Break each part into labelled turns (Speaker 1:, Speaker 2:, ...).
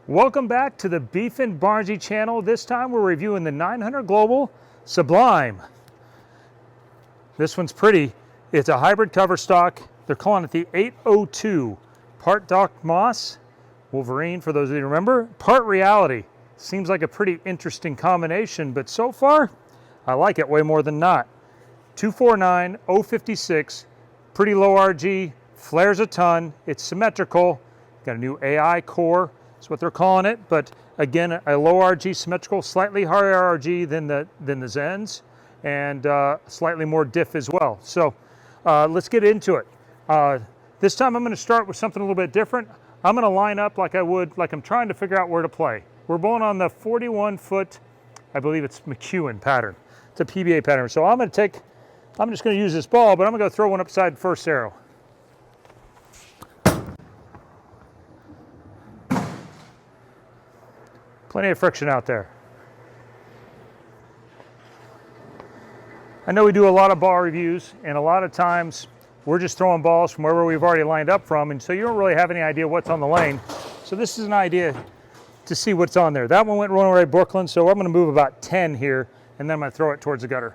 Speaker 1: Welcome back to the BArnzy channel. This time we're reviewing the 900 Global Sublime. This one's pretty. It's a hybrid cover stock. They're calling it the 802. Part Doc Moss, Wolverine for those of you who remember, part reality. Seems like a pretty interesting combination, but so far, I like it way more than not. 249, 056, pretty low RG, flares a ton, it's symmetrical, got a new AI core. That's what they're calling it, but again, a low RG symmetrical, slightly higher RG than the Zens, and slightly more diff as well. So let's get into it. This time I'm going to start with something a little bit different. I'm going to line up like I would, like I'm trying to figure out where to play. We're bowling on the 41-foot, I believe it's McEwen pattern. It's a PBA pattern. So I'm just going to use this ball, but I'm going to go throw one upside first arrow. Plenty of friction out there. I know we do a lot of ball reviews, and a lot of times we're just throwing balls from wherever we've already lined up from, and so you don't really have any idea what's on the lane. So this is an idea to see what's on there. That one went rolling right Brooklyn, so I'm going to move about 10 here, and then I'm going to throw it towards the gutter.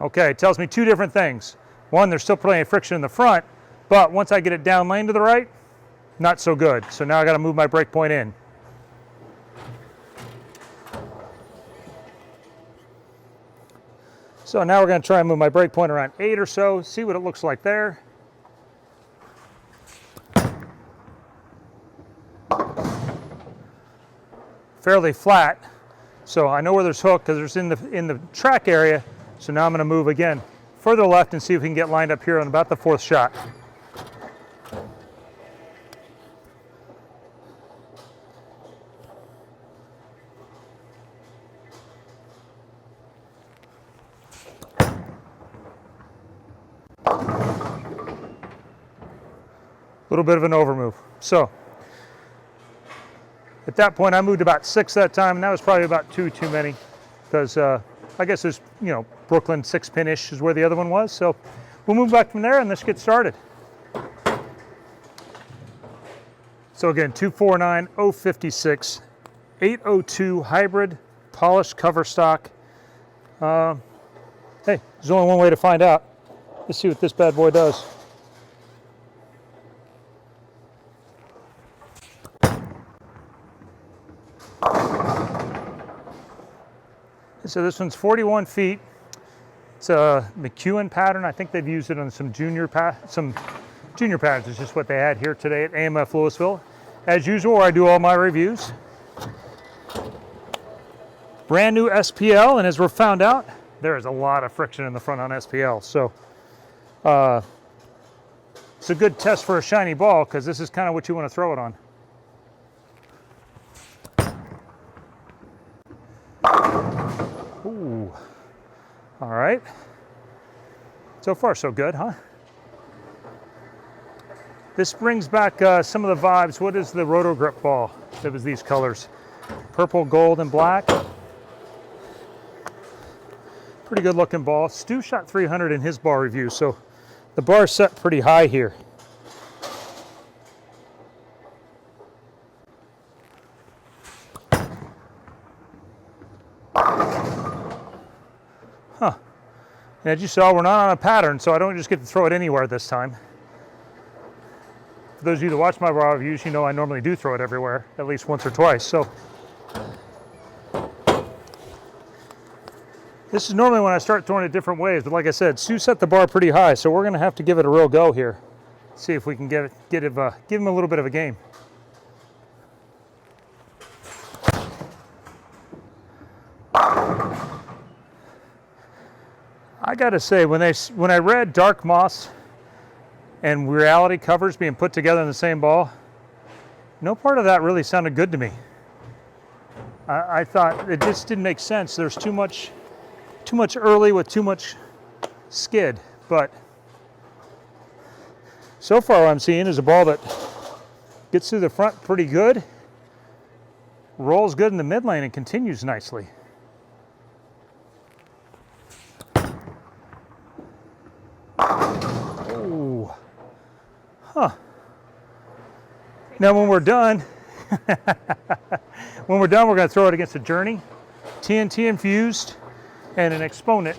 Speaker 1: Okay, it tells me two different things. One, there's still plenty of friction in the front, but once I get it down lane to the right, not so good. So now I got to move my break point in. So now we're going to try and move my break point around 8 or so, see what it looks like there. Fairly flat, so I know where there's hook because there's in the track area. So now I'm going to move again further left and see if we can get lined up here on about the 4th shot. A little bit of an overmove. So at that point, I moved about 6 that time, and that was probably about 2 too many, because I guess there's, Brooklyn 6-pin-ish is where the other one was. So we'll move back from there and let's get started. So again, 249, 056, 802 hybrid polished cover stock. Hey, there's only one way to find out. Let's see what this bad boy does. So this one's 41 feet. It's a McEwen pattern. I think they've used it on some junior patterns. It's just what they had here today at AMF Louisville. As usual, I do all my reviews. Brand new SPL, and as we're found out, there is a lot of friction in the front on SPL. So it's a good test for a shiny ball, because this is kind of what you want to throw it on. Ooh. All right. So far, so good, huh? This brings back some of the vibes. What is the Roto Grip ball that was these colors? Purple, gold, and black. Pretty good looking ball. Stu shot 300 in his ball review, so the bar's set pretty high here. Huh. And as you saw, we're not on a pattern, so I don't just get to throw it anywhere this time. For those of you that watch my raw reviews, you know I normally do throw it everywhere, at least once or twice. So this is normally when I start throwing it different ways, but like I said, Stu set the bar pretty high, so we're going to have to give it a real go here. See if we can give him a little bit of a game. I gotta say, when I read Dark Moss and reality covers being put together in the same ball, no part of that really sounded good to me. I thought it just didn't make sense. There's too much early with too much skid. But so far, what I'm seeing is a ball that gets through the front pretty good, rolls good in the mid lane, and continues nicely. Ooh. Now when we're done, we're going to throw it against a Journey, TNT infused, and an exponent,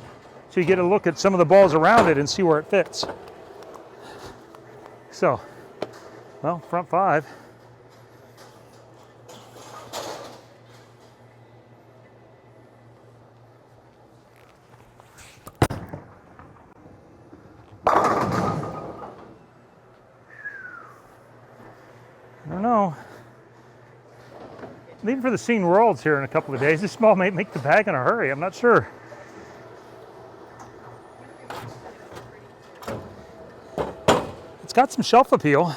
Speaker 1: so you get a look at some of the balls around it and see where it fits. So, well, front 5. I don't know. Leaving for the Scene Worlds here in a couple of days. This ball may make the bag in a hurry. I'm not sure. It's got some shelf appeal.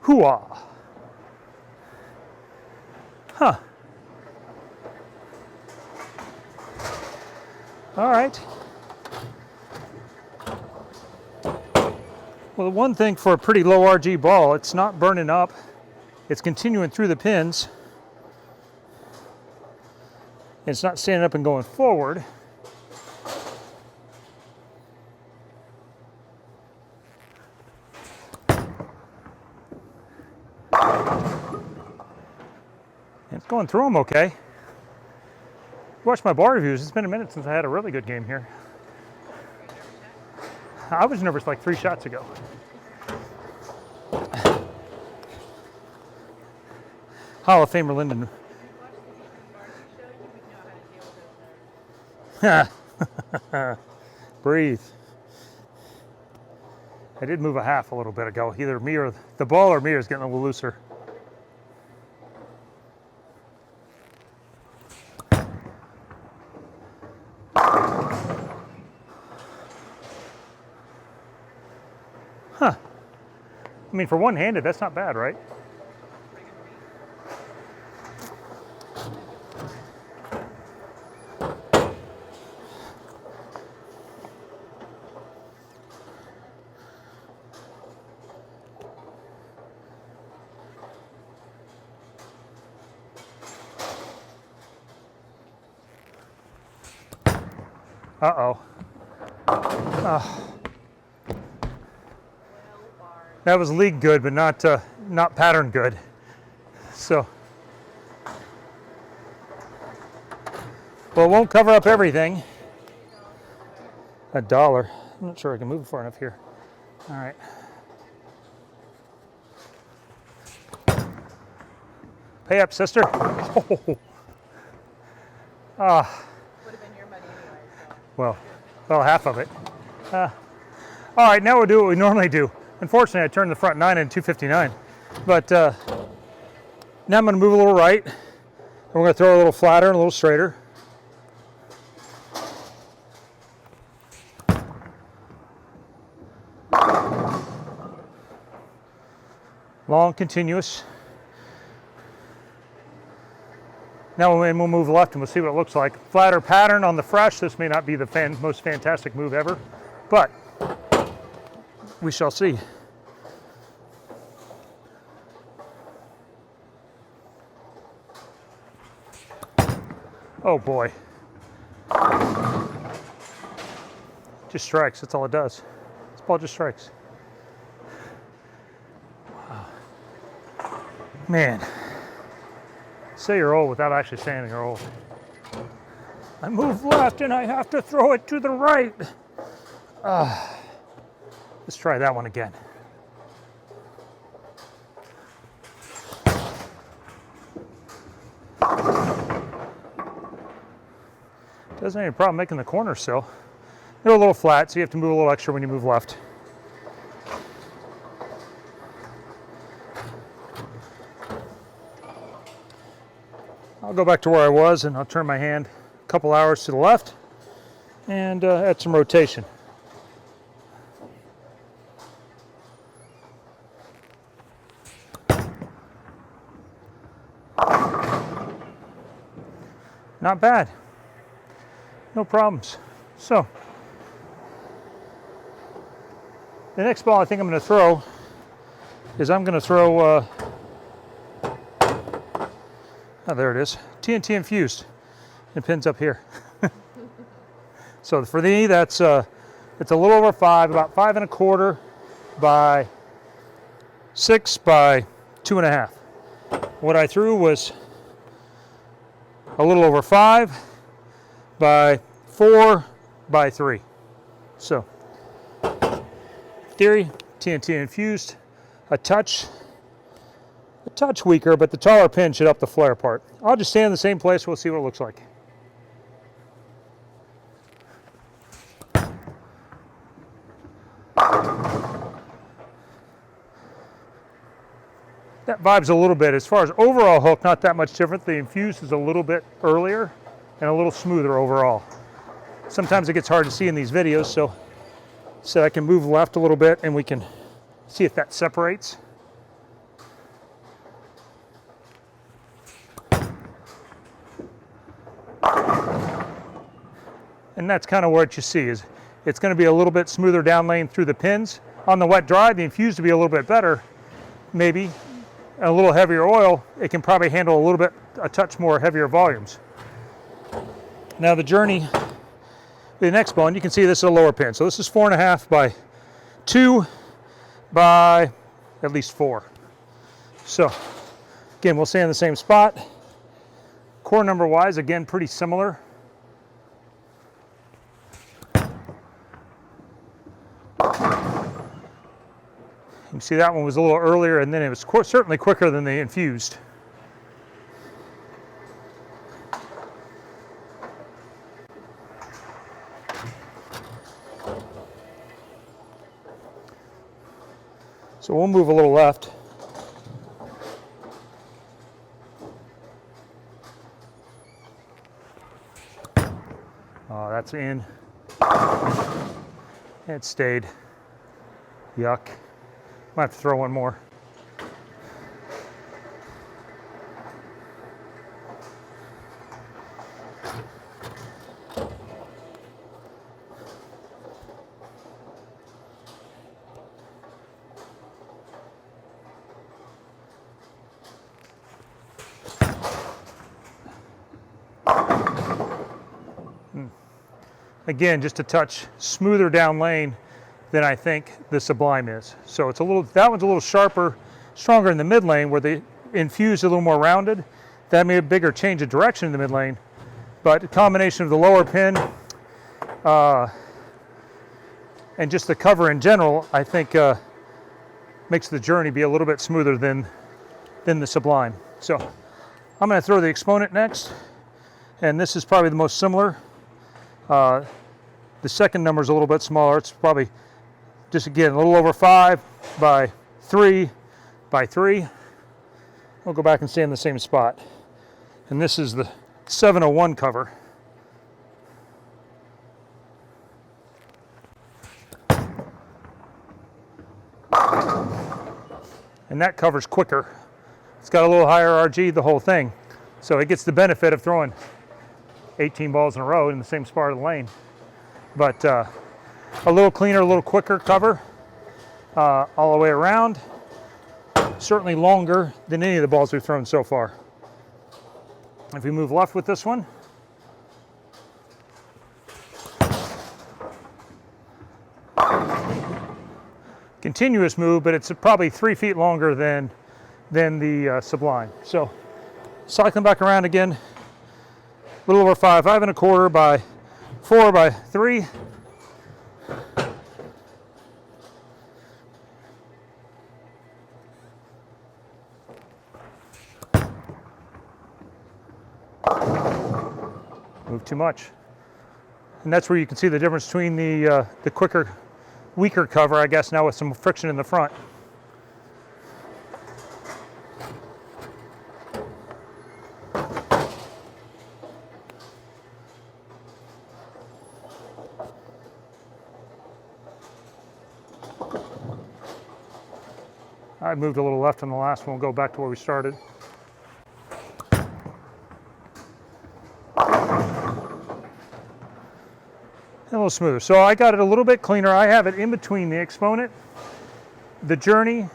Speaker 1: Hooah! Huh. All right. Well, the one thing for a pretty low RG ball, it's not burning up. It's continuing through the pins. It's not standing up and going forward. It's going through them okay. Watch my bar reviews. It's been a minute since I had a really good game here. I was nervous like 3 shots ago. Hall of Famer Lyndon. Breathe. I did move a half a little bit ago. Either me or the ball or me is getting a little looser. Huh. I mean, for one-handed, that's not bad, right? Uh-oh. That was league good, but not pattern good. So, well, it won't cover up everything. $1. I'm not sure I can move it far enough here. All right. Pay up, sister. Oh. Ah.
Speaker 2: Would have been your money anyway.
Speaker 1: So. Well, half of it. All right, now we'll do what we normally do. Unfortunately, I turned the front 9 in 259. But now I'm going to move a little right. And we're going to throw a little flatter and a little straighter. Long, continuous. Now we'll move left and we'll see what it looks like. Flatter pattern on the fresh. This may not be the most fantastic move ever, but we shall see. Oh boy. Just strikes, that's all it does. This ball just strikes. Wow. Man. Say you're old without actually saying you're old. I move left and I have to throw it to the right. Let's try that one again. Doesn't have any problem making the corner still. They're a little flat, so you have to move a little extra when you move left. I'll go back to where I was and I'll turn my hand a couple hours to the left and add some rotation. Not bad. No problems. So, The next ball I think I'm going to throw is I'm going to throw, oh, there it is, TNT infused. It pins up here. So for me, that's it's a little over 5, about 5 1/4 by 6 by 2.5. What I threw was a little over 5 by 4 by 3. So, theory, TNT infused, a touch weaker, but the taller pin should help the flare part. I'll just stand in the same place, we'll see what it looks like. That vibes a little bit. As far as overall hook, not that much different. The infused is a little bit earlier and a little smoother overall. Sometimes it gets hard to see in these videos, so I can move left a little bit and we can see if that separates. And that's kind of what you see is it's going to be a little bit smoother down lane through the pins. On the wet dry, the infused will be a little bit better, maybe. A little heavier oil, it can probably handle a touch more heavier volumes. Now the journey, the next ball, and you can see this is a lower pin. So this is 4.5 by 2 by at least 4. So again, we'll stay in the same spot. Core number wise, again, pretty similar. You can see that one was a little earlier, and then it was certainly quicker than the infused. So we'll move a little left. Oh, that's in. It stayed. Yuck. Might have to throw one more. Again, just a touch smoother down lane than I think the Sublime is. So it's that one's a little sharper, stronger in the mid lane where the infused is a little more rounded. That made a bigger change of direction in the mid lane. But the combination of the lower pin and just the cover in general, I think makes the journey be a little bit smoother than the Sublime. So I'm going to throw the Exponent next, and this is probably the most similar. The second number is a little bit smaller. It's probably just, again, a little over 5 by 3 by 3. We'll go back and stay in the same spot. And this is the 701 cover. And that cover's quicker. It's got a little higher RG, the whole thing. So it gets the benefit of throwing 18 balls in a row in the same spot of the lane. But a little cleaner, a little quicker cover all the way around. Certainly longer than any of the balls we've thrown so far. If we move left with this one, continuous move, but it's probably 3 feet longer than the Sublime. So cycling back around again, a little over 5 1/4 by 4 by 3. Move too much. And that's where you can see the difference between the quicker, weaker cover, I guess, now with some friction in the front. I moved a little left on the last one. We'll go back to where we started. a little smoother. So I got it a little bit cleaner. I have it in between the Exponent, the Journey,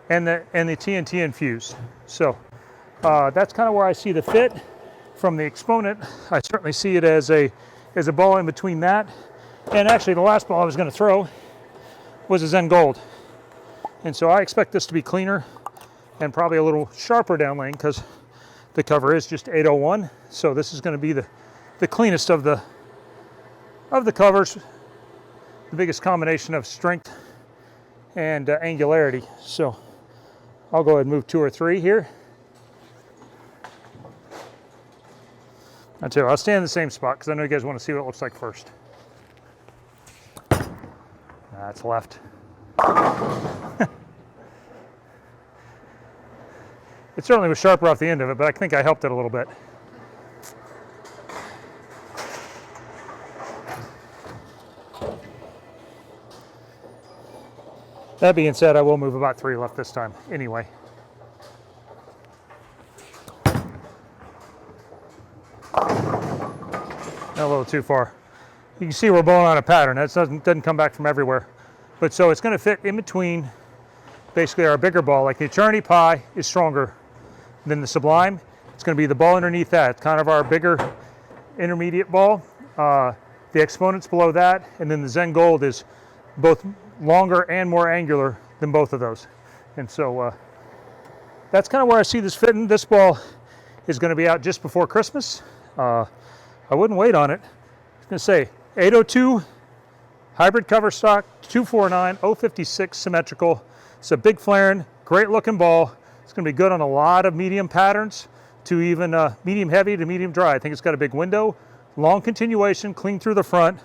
Speaker 1: and the TNT infused. So that's kind of where I see the fit from the Exponent. I certainly see it as a ball in between that. And actually the last ball I was going to throw was a Zen Gold. And so I expect this to be cleaner and probably a little sharper down lane because the cover is just 801. So this is going to be the cleanest of the covers, the biggest combination of strength and angularity. So I'll go ahead and move 2 or 3 here. I'll tell you, I'll stay in the same spot because I know you guys want to see what it looks like first. That's left. It certainly was sharper off the end of it, but I think I helped it a little bit. That being said, I will move about 3 left this time anyway. A little too far. You can see we're bowling on a pattern. That doesn't come back from everywhere. But so it's going to fit in between basically our bigger ball. Like the Eternity Pie is stronger than the Sublime. It's going to be the ball underneath that. It's kind of our bigger intermediate ball. The Exponent's below that. And then the Zen Gold is both longer and more angular than both of those. And so that's kind of where I see this fitting. This ball is going to be out just before Christmas. I wouldn't wait on it. I was going to say 802 hybrid cover stock, 249, 056 symmetrical. It's a big flaring, great looking ball. It's going to be good on a lot of medium patterns to even medium heavy to medium dry. I think it's got a big window, long continuation, clean through the front.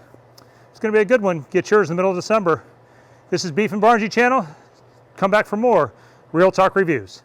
Speaker 1: It's going to be a good one. Get yours in the middle of December. This is Beef and BArnzy channel. Come back for more Real Talk reviews.